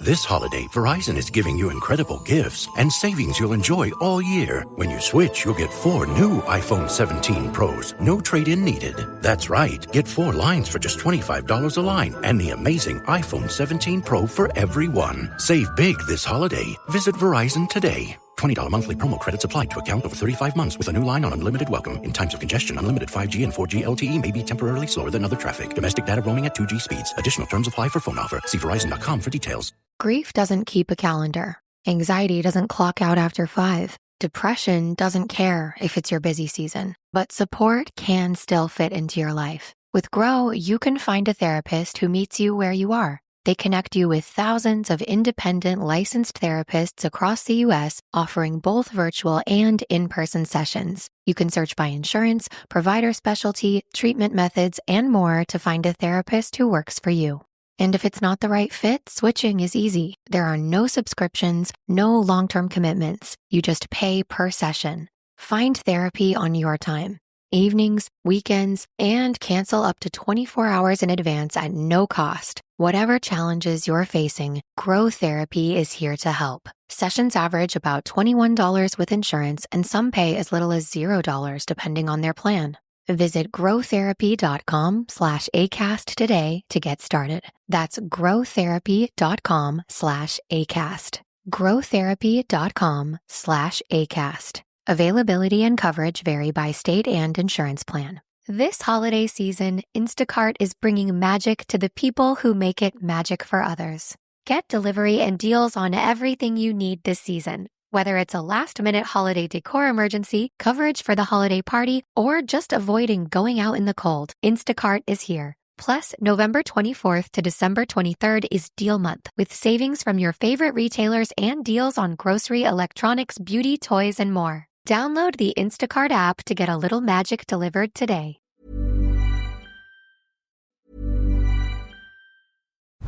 This holiday, Verizon is giving you incredible gifts and savings you'll enjoy all year. When you switch, you'll get 4 new iPhone 17 Pros. No trade-in needed. That's right. Get 4 lines for just $25 a line and the amazing iPhone 17 Pro for everyone. Save big this holiday. Visit Verizon today. $20 monthly promo credits applied to account over 35 months with a new line on unlimited welcome. In times of congestion, unlimited 5G and 4G LTE may be temporarily slower than other traffic. Domestic data roaming at 2G speeds. Additional terms apply for phone offer. See Verizon.com for details. Grief doesn't keep a calendar. Anxiety doesn't clock out after 5. Depression doesn't care if it's your busy season. But support can still fit into your life. With Grow, you can find a therapist who meets you where you are. They connect you with thousands of independent licensed therapists across the U.S., offering both virtual and in-person sessions. You can search by insurance, provider specialty, treatment methods, and more to find a therapist who works for you. And if it's not the right fit, switching is easy. There are no subscriptions, no long-term commitments. You just pay per session. Find therapy on your time. Evenings, weekends, and cancel up to 24 hours in advance at no cost. Whatever challenges you're facing, Grow Therapy is here to help. Sessions average about $21 with insurance, and some pay as little as $0 depending on their plan. Visit growtherapy.com/ACAST today to get started. That's growtherapy.com/ACAST. growtherapy.com/ACAST. Availability and coverage vary by state and insurance plan. This holiday season, Instacart is bringing magic to the people who make it magic for others. Get delivery and deals on everything you need this season. Whether it's a last-minute holiday decor emergency, coverage for the holiday party, or just avoiding going out in the cold, Instacart is here. Plus, November 24th to December 23rd is Deal Month, with savings from your favorite retailers and deals on grocery, electronics, beauty, toys, and more. Download the Instacart app to get a little magic delivered today.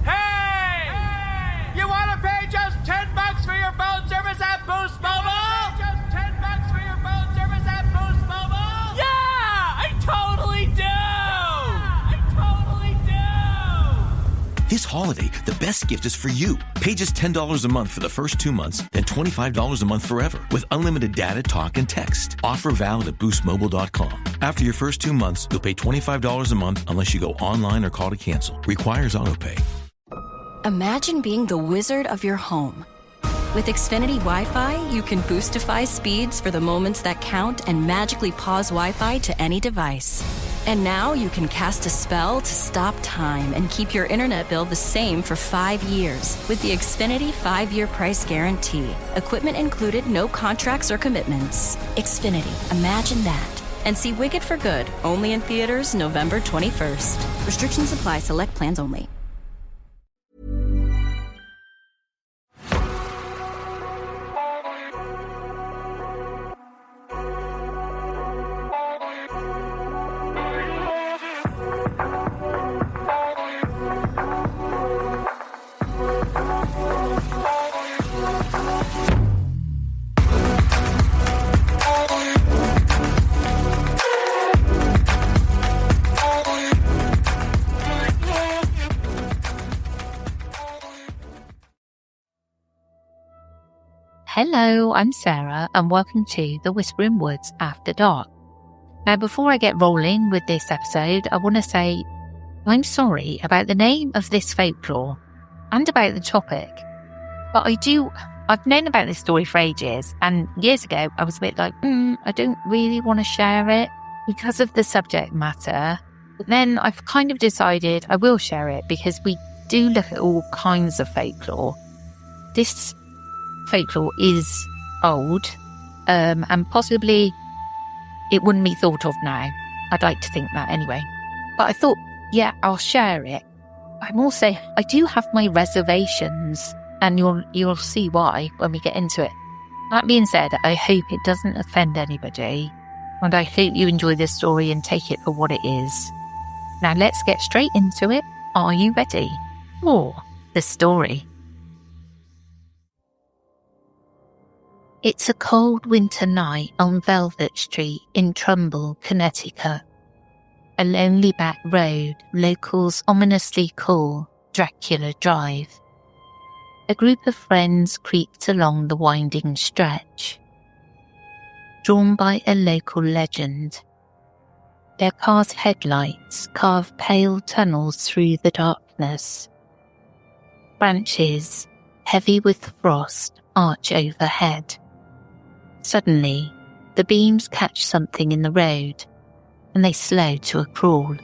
Hey! You want to pay just $10 for your phone service at Boost Mobile? Just $10 for your phone service at Boost Mobile? Yeah! I totally do! This holiday, the best gift is for you. Pay just $10 a month for the first 2 months, then $25 a month forever with unlimited data, talk, and text. Offer valid at boostmobile.com. After your first 2 months, you'll pay $25 a month unless you go online or call to cancel. Requires autopay. Imagine being the wizard of your home. With Xfinity Wi-Fi, you can boostify speeds for the moments that count and magically pause Wi-Fi to any device. And now you can cast a spell to stop time and keep your internet bill the same for 5 years with the Xfinity 5-year price guarantee. Equipment included, no contracts or commitments. Xfinity, imagine that. And see Wicked for Good, only in theaters November 21st. Restrictions apply, select plans only. Hello, I'm Sarah, and welcome to the Whispering Woods After Dark. Now, before I get rolling with this episode, I want to say I'm sorry about the name of this folklore and about the topic. But I've known about this story for ages, and years ago I was a bit like, I don't really want to share it because of the subject matter. But then I've kind of decided I will share it because we do look at all kinds of folklore. This folklore is old, and possibly it wouldn't be thought of now. I'd like to think that anyway. But I thought, yeah, I'll share it. I do have my reservations, and you'll see why when we get into it. That being said, I hope it doesn't offend anybody, and I hope you enjoy this story and take it for what it is. Now let's get straight into it. Are you ready for the story? It's a cold winter night on Velvet Street in Trumbull, Connecticut. A lonely back road locals ominously call Dracula Drive. a group of friends creaked along the winding stretch, drawn by a local legend. Their car's headlights carve pale tunnels through the darkness. Branches, heavy with frost, arch overhead. Suddenly, the beams catch something in the road, and they slow to a crawl.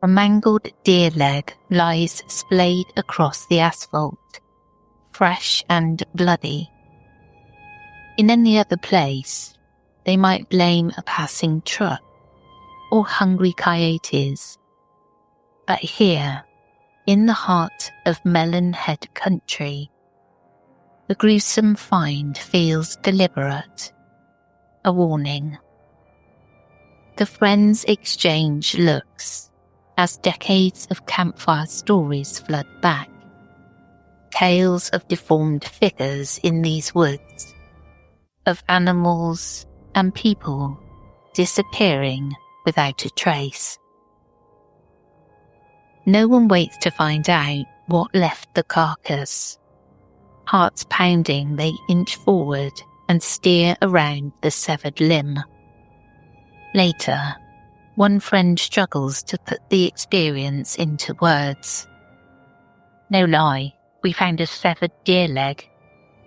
A mangled deer leg lies splayed across the asphalt, fresh and bloody. In any other place, they might blame a passing truck or hungry coyotes. But here, in the heart of Melon Head country, the gruesome find feels deliberate, a warning. The friends exchange looks as decades of campfire stories flood back. Tales of deformed figures in these woods, of animals and people disappearing without a trace. No one waits to find out what left the carcass. Hearts pounding, they inch forward and steer around the severed limb. Later, one friend struggles to put the experience into words. No lie, we found a severed deer leg.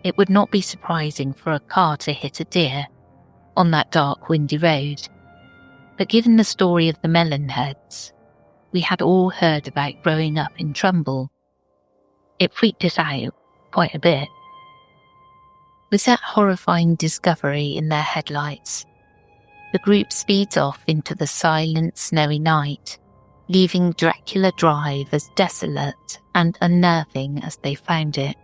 It would not be surprising for a car to hit a deer on that dark, windy road. But given the story of the Melon Heads, we had all heard about growing up in Trumbull. It freaked us out quite a bit. With that horrifying discovery in their headlights, the group speeds off into the silent, snowy night, leaving Dracula Drive as desolate and unnerving as they found it.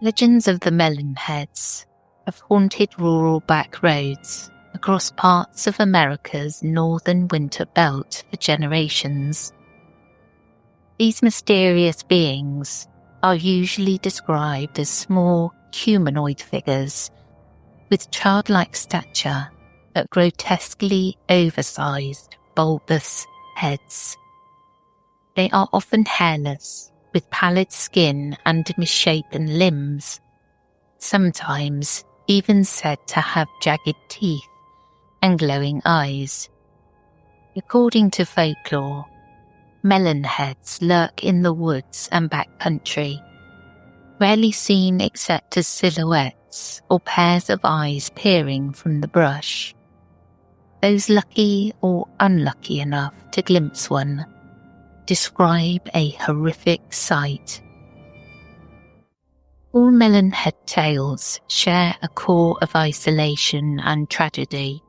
Legends of the Melon Heads have haunted rural back roads across parts of America's northern winter belt for generations. These mysterious beings are usually described as small humanoid figures with childlike stature but grotesquely oversized, bulbous heads. They are often hairless, with pallid skin and misshapen limbs, sometimes even said to have jagged teeth and glowing eyes. According to folklore, melon heads lurk in the woods and backcountry, rarely seen except as silhouettes or pairs of eyes peering from the brush. Those lucky or unlucky enough to glimpse one describe a horrific sight. All melon head tales share a core of isolation and tragedy.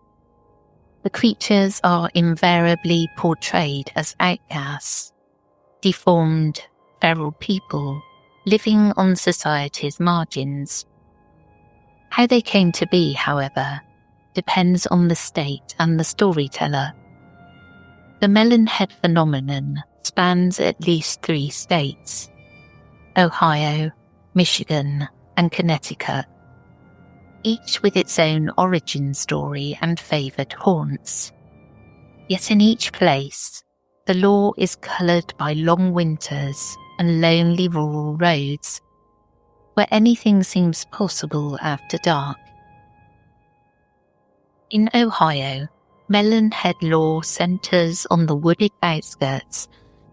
The creatures are invariably portrayed as outcasts, deformed, feral people living on society's margins. How they came to be, however, depends on the state and the storyteller. The melon head phenomenon spans at least 3 states: Ohio, Michigan, and Connecticut, each with its own origin story and favoured haunts. Yet in each place, the lore is coloured by long winters and lonely rural roads, where anything seems possible after dark. In Ohio, melon head lore centres on the wooded outskirts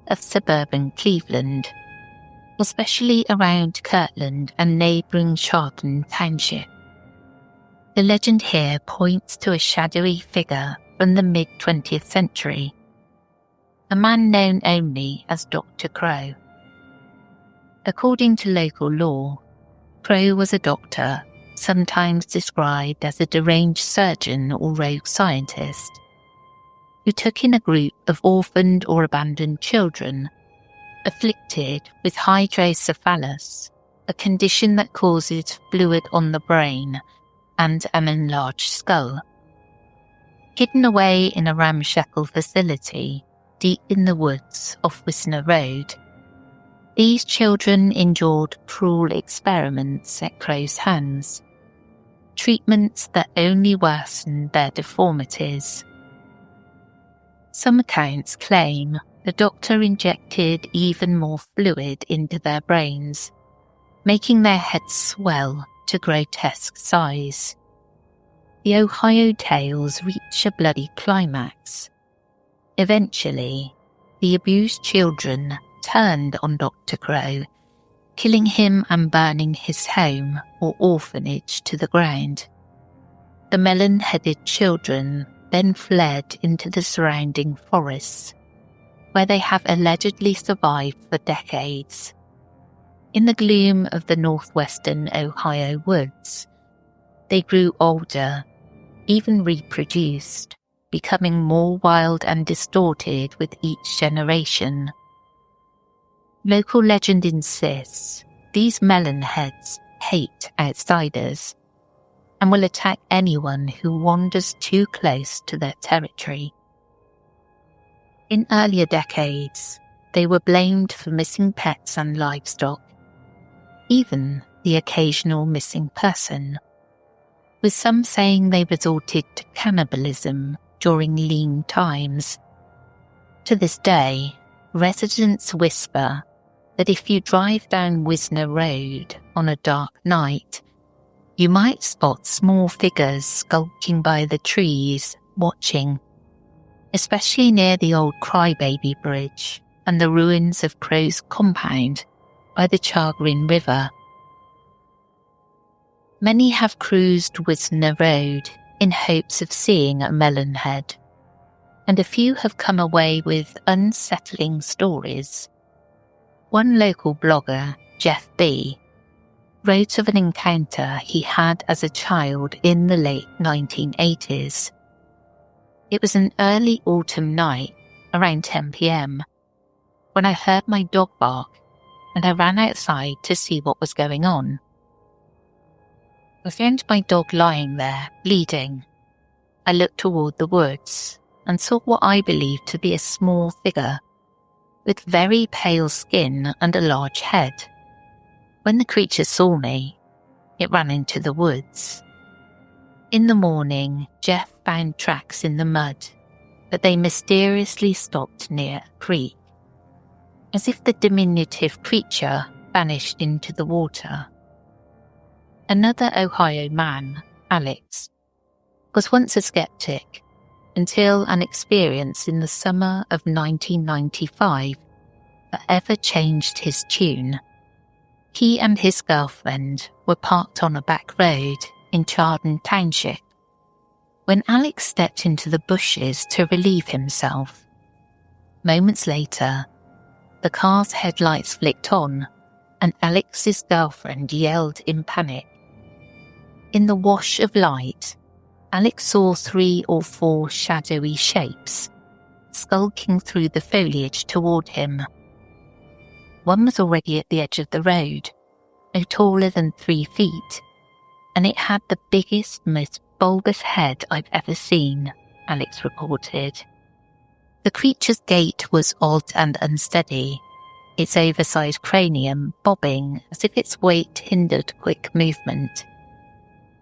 of suburban Cleveland, especially around Kirtland and neighbouring Chardon Township. The legend here points to a shadowy figure from the mid-20th century, a man known only as Dr. Crow. According to local lore, Crow was a doctor, sometimes described as a deranged surgeon or rogue scientist, who took in a group of orphaned or abandoned children afflicted with hydrocephalus, a condition that causes fluid on the brain and an enlarged skull. Hidden away in a ramshackle facility deep in the woods off Wisner Road, these children endured cruel experiments at Crow's hands, treatments that only worsened their deformities. Some accounts claim the doctor injected even more fluid into their brains, making their heads swell to grotesque size. The Ohio tales reach a bloody climax. Eventually, the abused children turned on Dr. Crow, killing him and burning his home or orphanage to the ground. The melon-headed children then fled into the surrounding forests, where they have allegedly survived for decades. In the gloom of the northwestern Ohio woods, they grew older, even reproduced, becoming more wild and distorted with each generation. Local legend insists these melon heads hate outsiders and will attack anyone who wanders too close to their territory. In earlier decades, they were blamed for missing pets and livestock, even the occasional missing person, with some saying they resorted to cannibalism during lean times. To this day, residents whisper that if you drive down Wisner Road on a dark night, you might spot small figures skulking by the trees, watching, especially near the old Crybaby Bridge and the ruins of Crow's compound by the Chagrin River. Many have cruised Wisner Road in hopes of seeing a melon head, and a few have come away with unsettling stories. One local blogger, Jeff B., wrote of an encounter he had as a child in the late 1980s. It was an early autumn night, around 10 p.m, when I heard my dog bark and I ran outside to see what was going on. I found my dog lying there, bleeding. I looked toward the woods and saw what I believed to be a small figure with very pale skin and a large head. When the creature saw me, it ran into the woods. In the morning, Jeff found tracks in the mud, but they mysteriously stopped near a creek, as if the diminutive creature vanished into the water. Another Ohio man, Alex, was once a skeptic until an experience in the summer of 1995 forever changed his tune. He and his girlfriend were parked on a back road in Chardon Township when Alex stepped into the bushes to relieve himself. Moments later, the car's headlights flicked on and Alex's girlfriend yelled in panic. In the wash of light, Alex saw 3 or 4 shadowy shapes skulking through the foliage toward him. One was already at the edge of the road, no taller than 3 feet, and it had the biggest, most bulbous head I've ever seen, Alex reported. The creature's gait was odd and unsteady, its oversized cranium bobbing as if its weight hindered quick movement.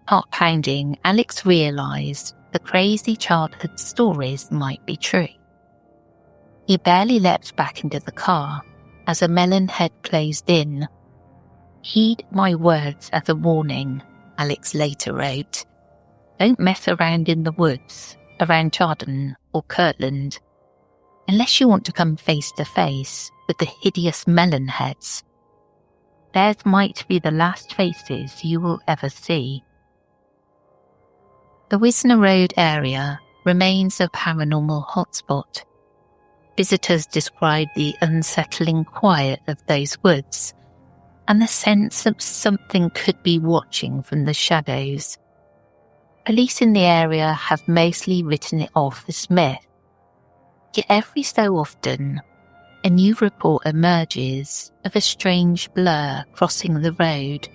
Heart pounding, Alex realised the crazy childhood stories might be true. He barely leapt back into the car as a melon head closed in. "Heed my words as a warning," Alex later wrote. "Don't mess around in the woods around Chardon or Kirtland unless you want to come face to face with the hideous melon heads. Theirs might be the last faces you will ever see." The Wisner Road area remains a paranormal hotspot. Visitors describe the unsettling quiet of those woods and the sense that something could be watching from the shadows. Police in the area have mostly written it off as myth. Yet every so often, a new report emerges of a strange blur crossing the road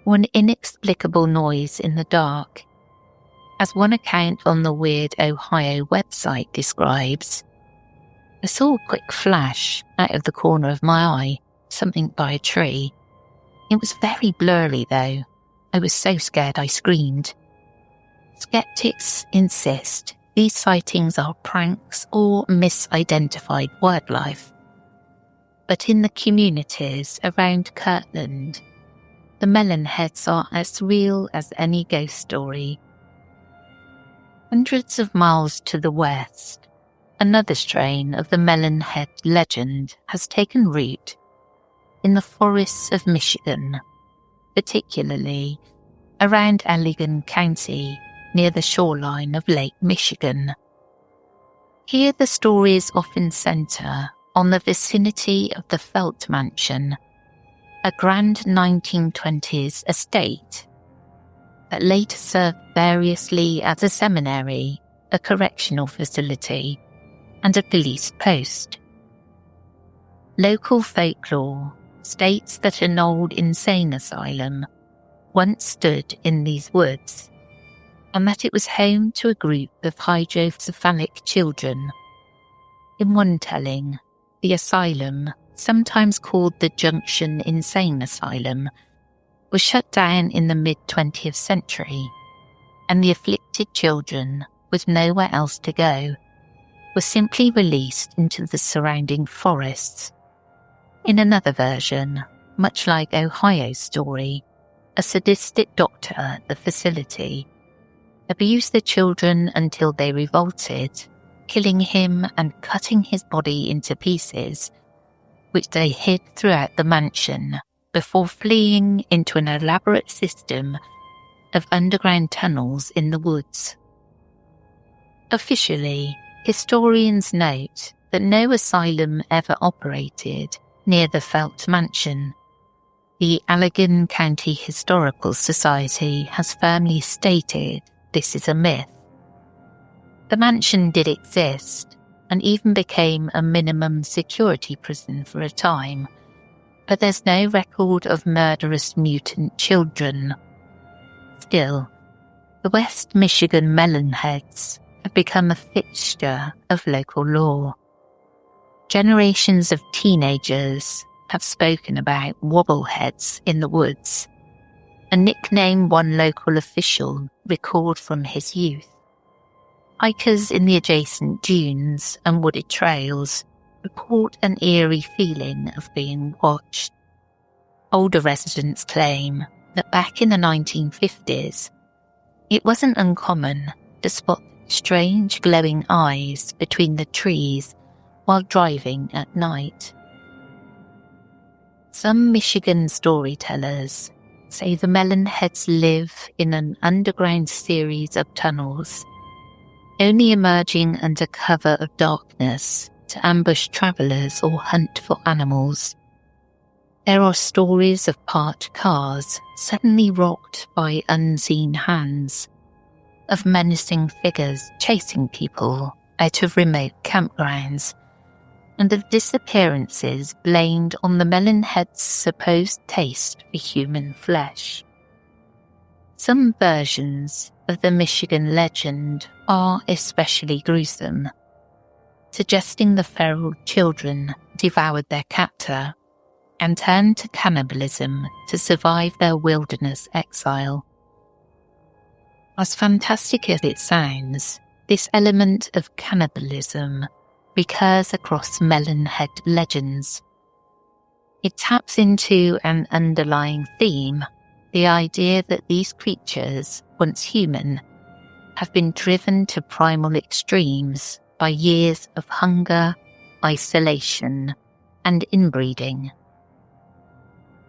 or an inexplicable noise in the dark. As one account on the Weird Ohio website describes, "I saw a quick flash out of the corner of my eye, something by a tree. It was very blurry though. I was so scared I screamed." Skeptics insist these sightings are pranks or misidentified wildlife. But in the communities around Kirtland, the Melon heads are as real as any ghost story. Hundreds of miles to the west, another strain of the Melon head legend has taken root in the forests of Michigan, particularly around Allegan County, near the shoreline of Lake Michigan. Here the stories often centre on the vicinity of the Felt Mansion, a grand 1920s estate that later served variously as a seminary, a correctional facility, and a police post. Local folklore states that an old insane asylum once stood in these woods, and that it was home to a group of hydrocephalic children. In one telling, the asylum, sometimes called the Junction Insane Asylum, was shut down in the mid-20th century, and the afflicted children, with nowhere else to go, were simply released into the surrounding forests. In another version, much like Ohio's story, a sadistic doctor at the facility abused the children until they revolted, killing him and cutting his body into pieces, which they hid throughout the mansion before fleeing into an elaborate system of underground tunnels in the woods. Officially, historians note that no asylum ever operated near the Felt Mansion. The Allegan County Historical Society has firmly stated this is a myth. The mansion did exist and even became a minimum security prison for a time, but there's no record of murderous mutant children. Still, the West Michigan Melonheads have become a fixture of local lore. Generations of teenagers have spoken about wobbleheads in the woods, a nickname one local official recalled from his youth. Hikers in the adjacent dunes and wooded trails report an eerie feeling of being watched. Older residents claim that back in the 1950s, it wasn't uncommon to spot strange glowing eyes between the trees while driving at night. Some Michigan storytellers say the Melonheads live in an underground series of tunnels, only emerging under cover of darkness to ambush travellers or hunt for animals. There are stories of parked cars suddenly rocked by unseen hands, of menacing figures chasing people out of remote campgrounds, and of disappearances blamed on the Melonheads' supposed taste for human flesh. Some versions of the Michigan legend are especially gruesome, suggesting the feral children devoured their captor and turned to cannibalism to survive their wilderness exile. As fantastic as it sounds, this element of cannibalism recurs across Melonhead legends. It taps into an underlying theme, the idea that these creatures, once human, have been driven to primal extremes by years of hunger, isolation, and inbreeding.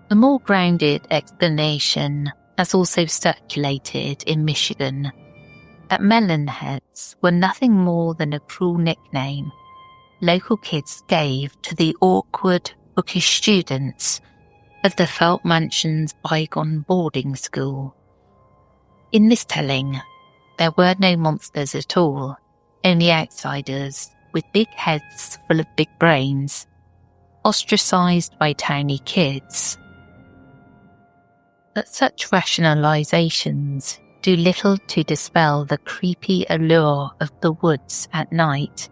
A more grounded explanation has also circulated in Michigan that Melonheads were nothing more than a cruel nickname local kids gave to the awkward, bookish students of the Felt Mansion's bygone boarding school. In this telling, there were no monsters at all, only outsiders with big heads full of big brains, ostracised by towny kids. But such rationalisations do little to dispel the creepy allure of the woods at night.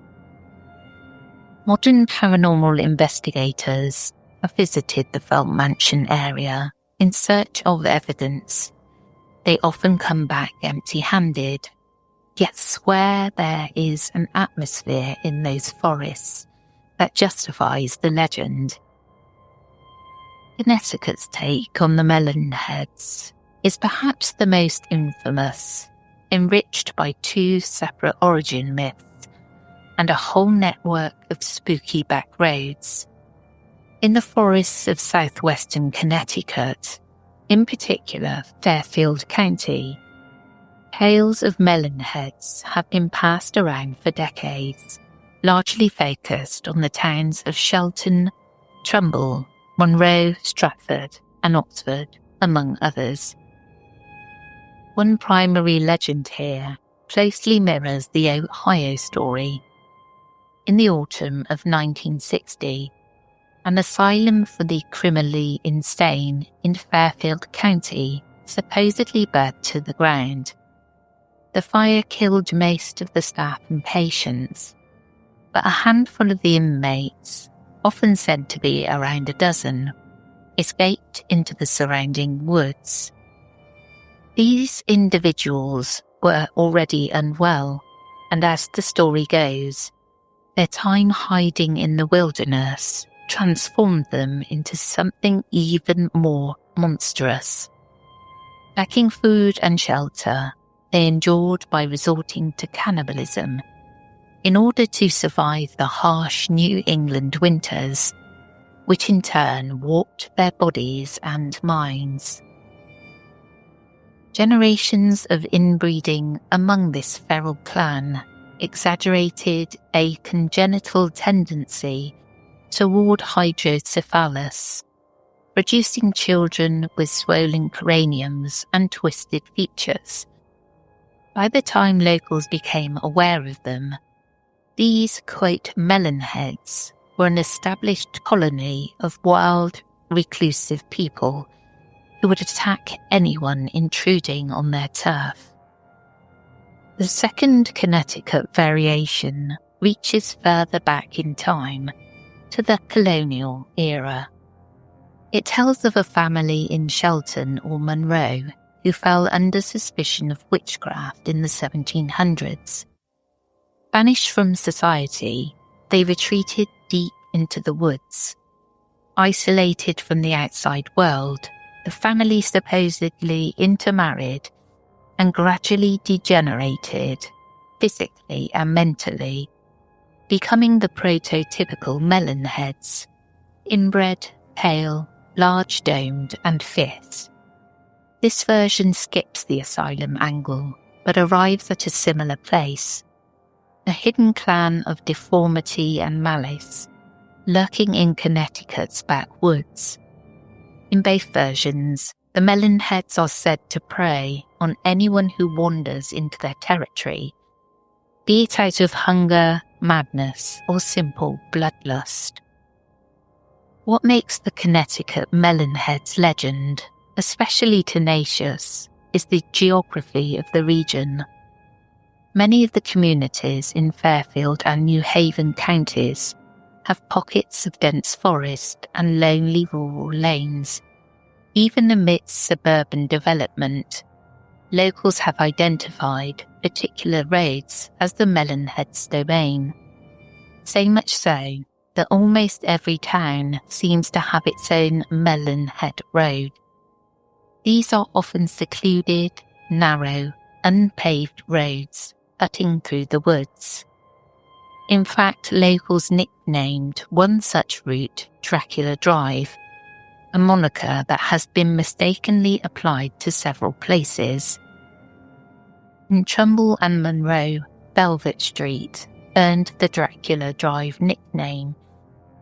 Modern paranormal investigators have visited the Felt Mansion area in search of evidence. They often come back empty-handed, yet swear there is an atmosphere in those forests that justifies the legend. Connecticut's take on the Melon Heads is perhaps the most infamous, enriched by 2 separate origin myths and a whole network of spooky back roads. In the forests of southwestern Connecticut, in particular Fairfield County, tales of melon heads have been passed around for decades, largely focused on the towns of Shelton, Trumbull, Monroe, Stratford, and Oxford, among others. One primary legend here closely mirrors the Ohio story. In the autumn of 1960, an asylum for the criminally insane in Fairfield County supposedly burnt to the ground. The fire killed most of the staff and patients, but a handful of the inmates, often said to be around a dozen, escaped into the surrounding woods. These individuals were already unwell, and as the story goes, their time hiding in the wilderness transformed them into something even more monstrous. Lacking food and shelter, they endured by resorting to cannibalism in order to survive the harsh New England winters, which in turn warped their bodies and minds. Generations of inbreeding among this feral clan exaggerated a congenital tendency toward hydrocephalus, producing children with swollen craniums and twisted features. By the time locals became aware of them, these, quote, melon heads were an established colony of wild, reclusive people who would attack anyone intruding on their turf. The second Connecticut variation reaches further back in time to the colonial era. It tells of a family in Shelton or Monroe who fell under suspicion of witchcraft in the 1700s. Banished from society, they retreated deep into the woods. Isolated from the outside world, the family supposedly intermarried and gradually degenerated, physically and mentally, becoming the prototypical melon heads, inbred, pale, large-domed and fierce. This version skips the asylum angle, but arrives at a similar place, a hidden clan of deformity and malice, lurking in Connecticut's backwoods. In both versions, the melon heads are said to prey on anyone who wanders into their territory, be it out of hunger, madness, or simple bloodlust. What makes the Connecticut melon heads legend especially tenacious is the geography of the region. Many of the communities in Fairfield and New Haven counties have pockets of dense forest and lonely rural lanes. Even amidst suburban development, locals have identified particular roads as the melon heads domain. So much so that almost every town seems to have its own melon head road. These are often secluded, narrow, unpaved roads cutting through the woods. In fact, locals nicknamed one such route Dracula Drive, a moniker that has been mistakenly applied to several places. In Trumbull and Monroe, Velvet Street earned the Dracula Drive nickname.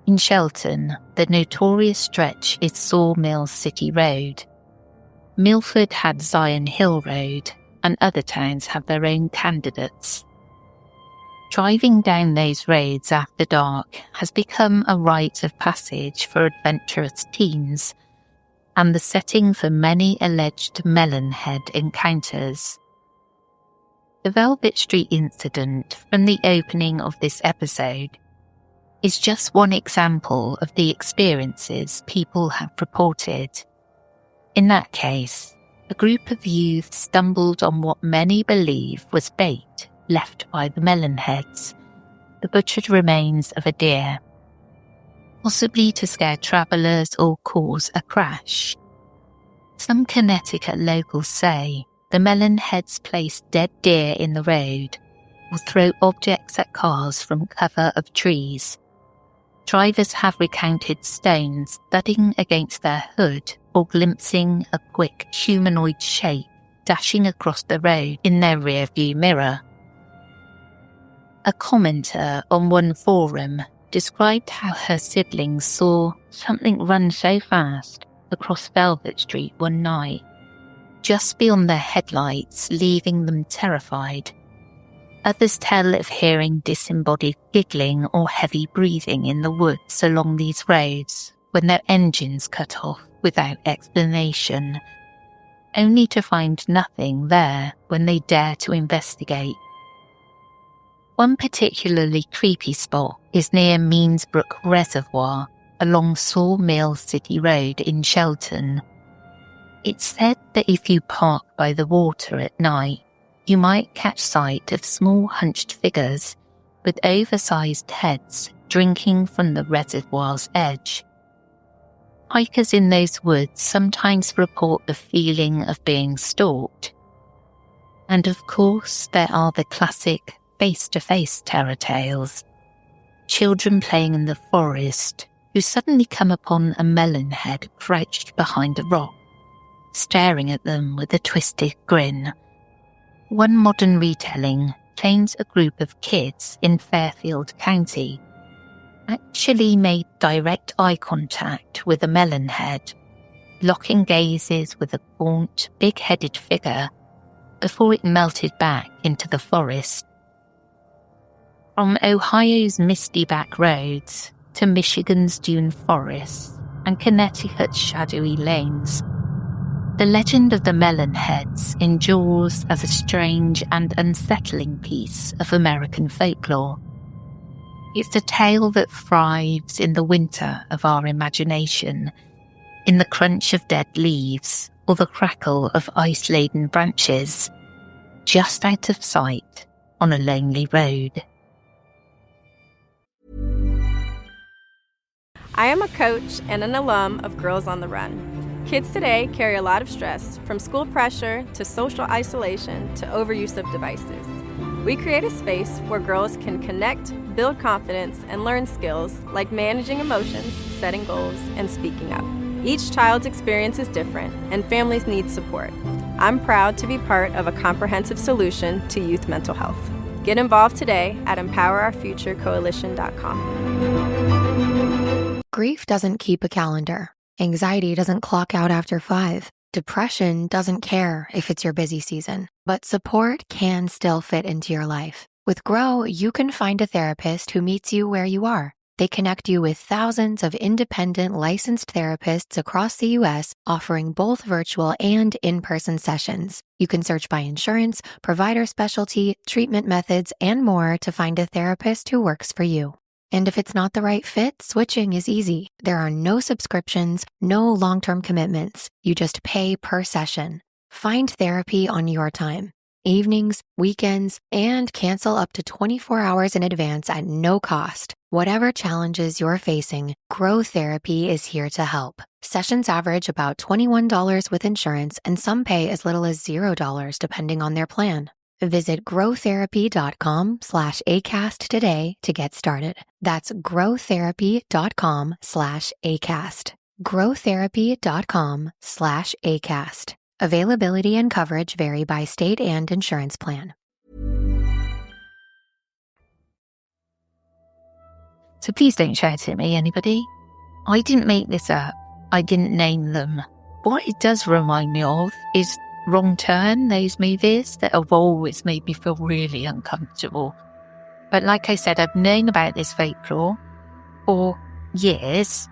In Shelton, the notorious stretch is Sawmill City Road. Milford had Zion Hill Road, and other towns have their own candidates. Driving down those roads after dark has become a rite of passage for adventurous teens, and the setting for many alleged melonhead encounters. The Velvet Street incident from the opening of this episode is just one example of the experiences people have reported. In that case, a group of youths stumbled on what many believe was bait left by the Melon heads, the butchered remains of a deer, possibly to scare travellers or cause a crash. Some Connecticut locals say the Melon heads place dead deer in the road or throw objects at cars from cover of trees. Drivers have recounted stones thudding against their hood or glimpsing a quick humanoid shape dashing across the road in their rearview mirror. A commenter on one forum described how her siblings saw something run so fast across Velvet Street one night, just beyond their headlights, leaving them terrified. Others tell of hearing disembodied giggling or heavy breathing in the woods along these roads when their engines cut off without explanation, only to find nothing there when they dare to investigate. One particularly creepy spot is near Meansbrook Reservoir along Sawmill City Road in Shelton. It's said that if you park by the water at night, you might catch sight of small hunched figures with oversized heads drinking from the reservoir's edge. Hikers in those woods sometimes report the feeling of being stalked. And of course, there are the classic face-to-face terror tales. Children playing in the forest who suddenly come upon a melon head crouched behind a rock, staring at them with a twisted grin. One modern retelling claims a group of kids in Fairfield County actually made direct eye contact with a melon head, locking gazes with a gaunt, big-headed figure before it melted back into the forest. From Ohio's misty back roads to Michigan's dune forests and Connecticut's shadowy lanes, the legend of the melon heads endures as a strange and unsettling piece of American folklore. It's a tale that thrives in the winter of our imagination, in the crunch of dead leaves or the crackle of ice-laden branches, just out of sight on a lonely road. I am a coach and an alum of Girls on the Run. Kids today carry a lot of stress, from school pressure to social isolation to overuse of devices. We create a space where girls can connect, build confidence, and learn skills like managing emotions, setting goals, and speaking up. Each child's experience is different, and families need support. I'm proud to be part of a comprehensive solution to youth mental health. Get involved today at EmpowerOurFutureCoalition.com. Grief doesn't keep a calendar. Anxiety doesn't clock out after 5. Depression doesn't care if it's your busy season. But support can still fit into your life. With Grow, you can find a therapist who meets you where you are. They connect you with thousands of independent licensed therapists across the U.S., offering both virtual and in-person sessions. You can search by insurance, provider specialty, treatment methods, and more to find a therapist who works for you. And if it's not the right fit, switching is easy. There are no subscriptions, no long-term commitments. You just pay per session. Find therapy on your time. Evenings, weekends, and cancel up to 24 hours in advance at no cost. Whatever challenges you're facing, Grow Therapy is here to help. Sessions average about $21 with insurance, and some pay as little as $0 depending on their plan. Visit growtherapy.com/ACAST today to get started. That's growtherapy.com/ACAST. growtherapy.com/ACAST. Availability and coverage vary by state and insurance plan. So please don't shout at me, anybody. I didn't make this up. I didn't name them. What it does remind me of is Wrong Turn, those movies that have always made me feel really uncomfortable. But like I said, I've known about this folklore for years.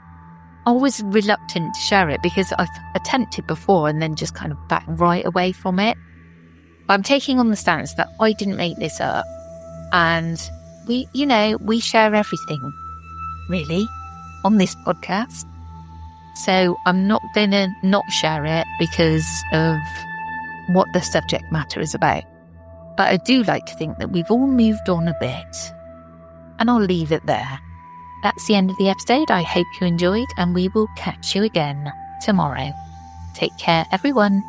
I was reluctant to share it because I've attempted before and then just kind of backed right away from it. But I'm taking on the stance that I didn't make this up. And we share everything, really, on this podcast. So I'm not going to not share it because of what the subject matter is about. But I do like to think that we've all moved on a bit. And I'll leave it there. That's the end of the episode. I hope you enjoyed, and we will catch you again tomorrow. Take care, everyone.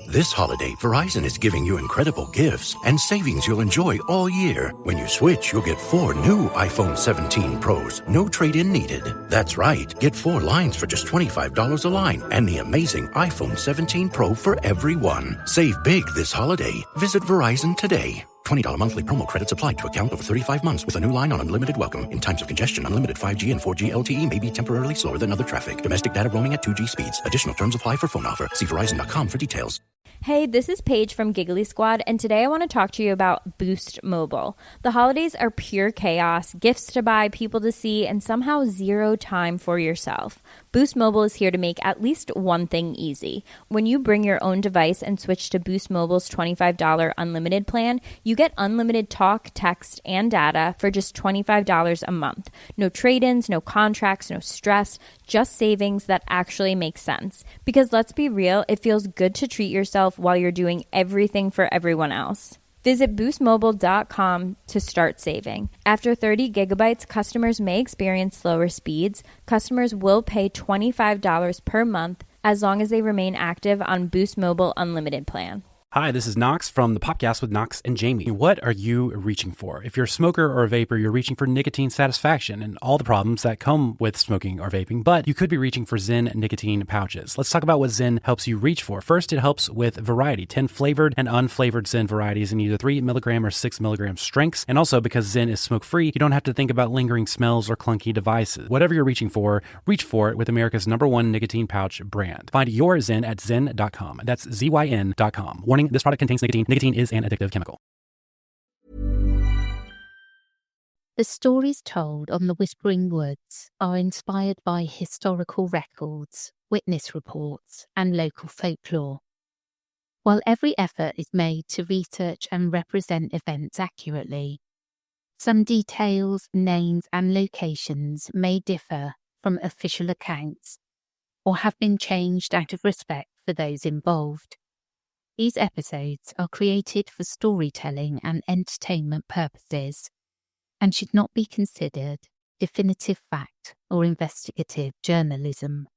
This holiday, Verizon is giving you incredible gifts and savings you'll enjoy all year. When you switch, you'll get 4 new iPhone 17 Pros, no trade-in needed. That's right, get 4 lines for just $25 a line and the amazing iPhone 17 Pro for everyone. Save big this holiday. Visit Verizon today. $20 monthly promo credits applied to account over 35 months with a new line on unlimited welcome. In times of congestion, unlimited 5G and 4G LTE may be temporarily slower than other traffic. Domestic data roaming at 2G speeds. Additional terms apply for phone offer. See Verizon.com for details. Hey, this is Paige from Giggly Squad, and today I want to talk to you about Boost Mobile. The holidays are pure chaos, gifts to buy, people to see, and somehow zero time for yourself. Boost Mobile is here to make at least one thing easy. When you bring your own device and switch to Boost Mobile's $25 unlimited plan, you get unlimited talk, text, and data for just $25 a month. No trade-ins, no contracts, no stress, just savings that actually make sense. Because let's be real, it feels good to treat yourself while you're doing everything for everyone else. Visit boostmobile.com to start saving. After 30 gigabytes, customers may experience slower speeds. Customers will pay $25 per month as long as they remain active on Boost Mobile Unlimited plan. Hi, this is Knox from the Popcast with Knox and Jamie. What are you reaching for? If you're a smoker or a vapor, you're reaching for nicotine satisfaction and all the problems that come with smoking or vaping, but you could be reaching for Zyn nicotine pouches. Let's talk about what Zyn helps you reach for. First, it helps with variety. 10 flavored and unflavored Zyn varieties in either 3 milligram or 6 milligram strengths. And also, because Zyn is smoke-free, you don't have to think about lingering smells or clunky devices. Whatever you're reaching for, reach for it with America's #1 nicotine pouch brand. Find your Zyn at zyn.com. That's ZYN.com. Warning, this product contains nicotine. Nicotine is an addictive chemical. The stories told on the Whispering Woods are inspired by historical records, witness reports, and local folklore. While every effort is made to research and represent events accurately, some details, names, and locations may differ from official accounts or have been changed out of respect for those involved. These episodes are created for storytelling and entertainment purposes and should not be considered definitive fact or investigative journalism.